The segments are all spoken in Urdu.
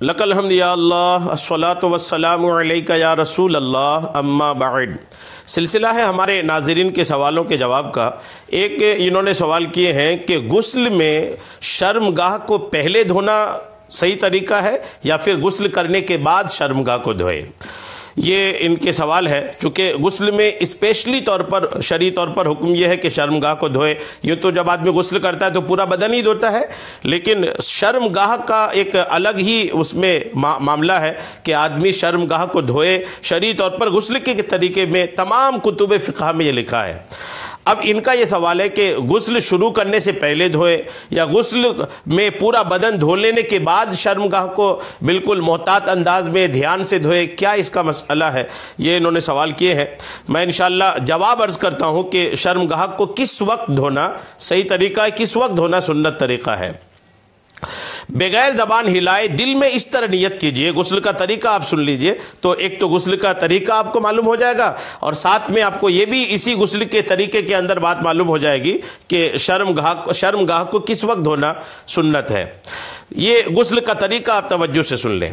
لک الحمد یا اللہ، الصلاۃ والسلام علیک یا رسول اللہ، اما بعد۔ سلسلہ ہے ہمارے ناظرین کے سوالوں کے جواب کا۔ ایک انہوں نے سوال کیے ہیں کہ غسل میں شرمگاہ کو پہلے دھونا صحیح طریقہ ہے یا پھر غسل کرنے کے بعد شرمگاہ کو دھوئے؟ یہ ان کے سوال ہے، چونکہ غسل میں اسپیشلی طور پر شرعی طور پر حکم یہ ہے کہ شرمگاہ کو دھوئے۔ یوں تو جب آدمی غسل کرتا ہے تو پورا بدن ہی دھوتا ہے، لیکن شرمگاہ کا ایک الگ ہی اس میں معاملہ ہے کہ آدمی شرمگاہ کو دھوئے۔ شرعی طور پر غسل کے طریقے میں تمام کتب فقہ میں یہ لکھا ہے۔ اب ان کا یہ سوال ہے کہ غسل شروع کرنے سے پہلے دھوئے یا غسل میں پورا بدن دھو لینے کے بعد شرمگاہ کو بالکل محتاط انداز میں دھیان سے دھوئے، کیا اس کا مسئلہ ہے؟ یہ انہوں نے سوال کیے ہیں۔ میں انشاءاللہ جواب عرض کرتا ہوں کہ شرمگاہ کو کس وقت دھونا صحیح طریقہ ہے، کس وقت دھونا سنت طریقہ ہے۔ بغیر زبان ہلائے دل میں اس طرح نیت کیجئے۔ غسل کا طریقہ آپ سن لیجئے تو ایک تو غسل کا طریقہ آپ کو معلوم ہو جائے گا، اور ساتھ میں آپ کو یہ بھی اسی غسل کے طریقے کے اندر بات معلوم ہو جائے گی کہ شرمگاہ کو کس وقت دھونا سنت ہے۔ یہ غسل کا طریقہ آپ توجہ سے سن لیں۔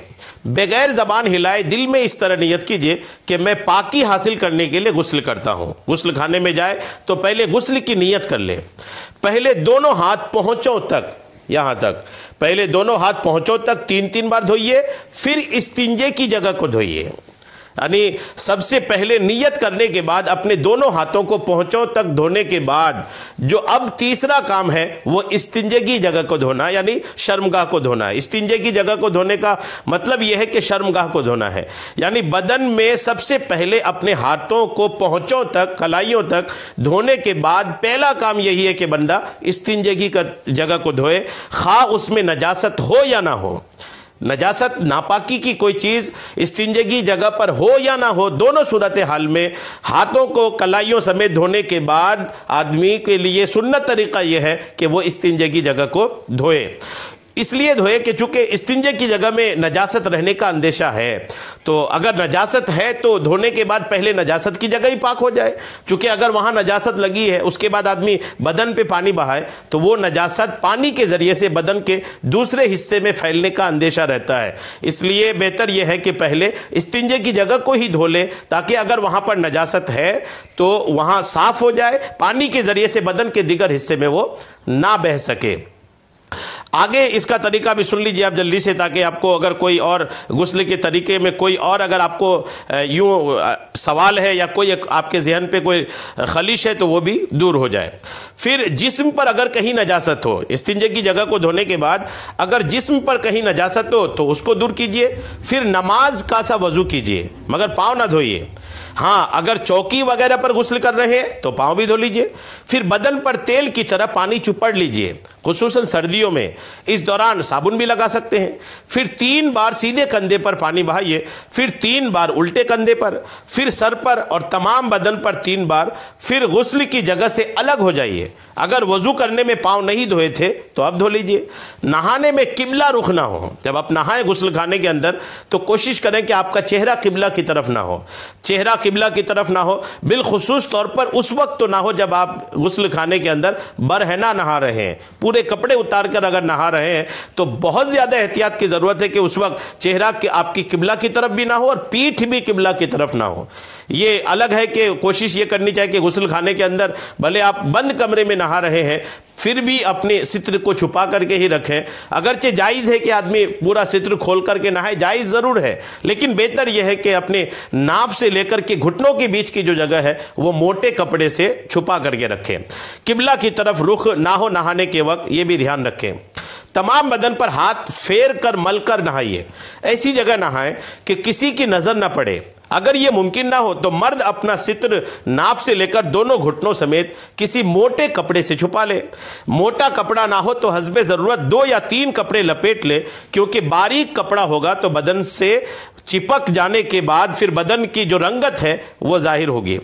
بغیر زبان ہلائے دل میں اس طرح نیت کیجئے کہ میں پاکی حاصل کرنے کے لیے غسل کرتا ہوں۔ غسل خانے میں جائے تو پہلے غسل کی نیت کر لیں۔ پہلے دونوں ہاتھ پہنچوں تک، یہاں تک پہلے دونوں ہاتھ پہنچوں تک 3 بار دھوئیے، پھر استنجے کی جگہ کو دھوئیے۔ یعنی سب سے پہلے نیت کرنے کے بعد اپنے دونوں ہاتھوں کو پہنچوں تک دھونے کے بعد جو اب تیسرا کام ہے وہ استنجے کی جگہ کو دھونا، یعنی شرمگاہ کو دھونا ہے۔ استنجے کی جگہ کو دھونے کا مطلب یہ ہے کہ شرمگاہ کو دھونا ہے، یعنی بدن میں سب سے پہلے اپنے ہاتھوں کو پہنچوں تک، کلائیوں تک دھونے کے بعد پہلا کام یہی ہے کہ بندہ استنجے کی جگہ کو دھوئے، خواہ اس میں نجاست ہو یا نہ ہو۔ نجاست، ناپاکی کی کوئی چیز استنجے کی جگہ پر ہو یا نہ ہو، دونوں صورتحال میں ہاتھوں کو کلائیوں سمیت دھونے کے بعد آدمی کے لیے سنت طریقہ یہ ہے کہ وہ استنجے کی جگہ کو دھوئے۔ اس لیے دھوئے کہ چونکہ استنجے کی جگہ میں نجاست رہنے کا اندیشہ ہے، تو اگر نجاست ہے تو دھونے کے بعد پہلے نجاست کی جگہ ہی پاک ہو جائے، چونکہ اگر وہاں نجاست لگی ہے اس کے بعد آدمی بدن پہ پانی بہائے تو وہ نجاست پانی کے ذریعے سے بدن کے دوسرے حصے میں پھیلنے کا اندیشہ رہتا ہے۔ اس لیے بہتر یہ ہے کہ پہلے استنجے کی جگہ کو ہی دھو لے، تاکہ اگر وہاں پر نجاست ہے تو وہاں صاف ہو جائے، پانی کے ذریعے سے بدن کے دیگر حصے میں وہ نہ بہہ سکے۔ آگے اس کا طریقہ بھی سن لیجیے آپ جلدی سے، تاکہ آپ کو اگر کوئی اور غسل کے طریقے میں کوئی اور اگر آپ کو یوں سوال ہے یا کوئی آپ کے ذہن پہ کوئی خلیش ہے تو وہ بھی دور ہو جائے۔ پھر جسم پر اگر کہیں نجاست ہو، استنجے کی جگہ کو دھونے کے بعد اگر جسم پر کہیں نجاست ہو تو اس کو دور کیجئے۔ پھر نماز کا سا وضو کیجئے، مگر پاؤں نہ دھوئیے۔ ہاں، اگر چوکی وغیرہ پر غسل کر رہے ہیں تو پاؤں بھی دھو لیجئے۔ پھر بدن پر تیل کی طرح پانی چپڑ لیجئے، خصوصاً سردیوں میں، اس دوران صابن بھی لگا سکتے ہیں۔ پھر 3 بار سیدھے کندھے پر پانی بہائیے، پھر 3 بار الٹے کندھے پر، پھر سر پر اور تمام بدن پر 3 بار، پھر غسل کی جگہ سے الگ ہو جائیے۔ اگر وضو کرنے میں پاؤں نہیں دھوئے تھے تو اب دھو لیجئے۔ نہانے میں قبلہ رخ نہ ہو، جب آپ نہائیں غسل خانے کے اندر تو کوشش کریں کہ آپ کا چہرہ قبلہ کی طرف نہ ہو، چہرہ قبلہ کی طرف نہ ہو، بالخصوص طور پر اس وقت تو نہ ہو جب آپ غسل خانے کے اندر برہنہ نہا رہے ہیں، پورے کپڑے اتار کر اگر نہا رہے ہیں تو بہت زیادہ احتیاط کی ضرورت ہے کہ اس وقت چہرہ آپ کی قبلہ کی طرف بھی نہ ہو اور پیٹھ بھی قبلہ کی طرف نہ ہو۔ یہ الگ ہے کہ کوشش یہ کرنی چاہیے کہ غسل خانے کے اندر بھلے آپ بند کمرے میں نہا رہے ہیں پھر بھی اپنے ستر کو چھپا کر کے ہی رکھیں۔ اگرچہ جائز ہے کہ آدمی پورا ستر کھول کر کے نہائے، جائز ضرور ہے، لیکن بہتر یہ ہے کہ اپنے ناف سے لے کر کے گھٹنوں کے بیچ کی جو جگہ ہے وہ موٹے کپڑے سے چھپا کر کے رکھیں۔ قبلہ کی طرف رخ نہ ہو نہانے کے وقت، یہ بھی دھیان رکھیں۔ تمام بدن پر ہاتھ پھیر کر مل کر نہائیے، ایسی جگہ نہائیں کہ کسی کی نظر نہ پڑے۔ اگر یہ ممکن نہ ہو تو مرد اپنا ستر ناف سے لے کر دونوں گھٹنوں سمیت کسی موٹے کپڑے سے چھپا لے۔ موٹا کپڑا نہ ہو تو حسب ضرورت 2 یا 3 کپڑے لپیٹ لے، کیونکہ باریک کپڑا ہوگا تو بدن سے چپک جانے کے بعد پھر بدن کی جو رنگت ہے وہ ظاہر ہوگی۔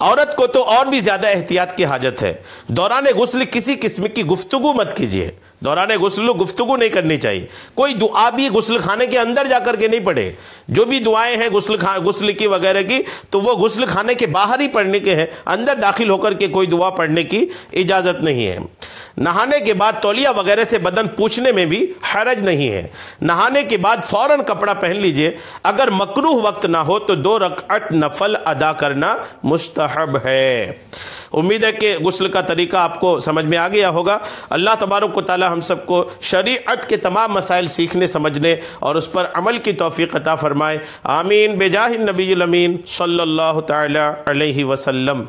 عورت کو تو اور بھی زیادہ احتیاط کی حاجت ہے۔ دوران غسل کسی قسم کی گفتگو مت کیجیے، دوران غسل گفتگو نہیں کرنی چاہیے. کوئی دعا بھی غسل خانے کے اندر جا کر کے نہیں پڑھے. جو بھی دعائیں ہیں غسل کی وغیرہ کی تو وہ غسل خانے کے باہر ہی پڑھنے کے ہیں, اندر داخل ہو کر کے کوئی دعا پڑھنے کی اجازت نہیں ہے. نہانے کے بعد تولیہ وغیرہ سے بدن پوچھنے میں بھی حرج نہیں ہے. نہانے کے بعد فوراً کپڑا پہن لیجئے. اگر مکروہ وقت نہ ہو تو 2 رکعت نفل ادا کرنا مستحب ہے. امید ہے کہ غسل کا طریقہ آپ کو سمجھ میں آ گیا ہوگا. اللہ تبارک و تعالی ہم سب کو شریعت کے تمام مسائل سیکھنے, سمجھنے اور اس پر عمل کی توفیق عطا فرمائے. آمین بجاہ النبی الامین صلی اللہ تعالی علیہ وسلم.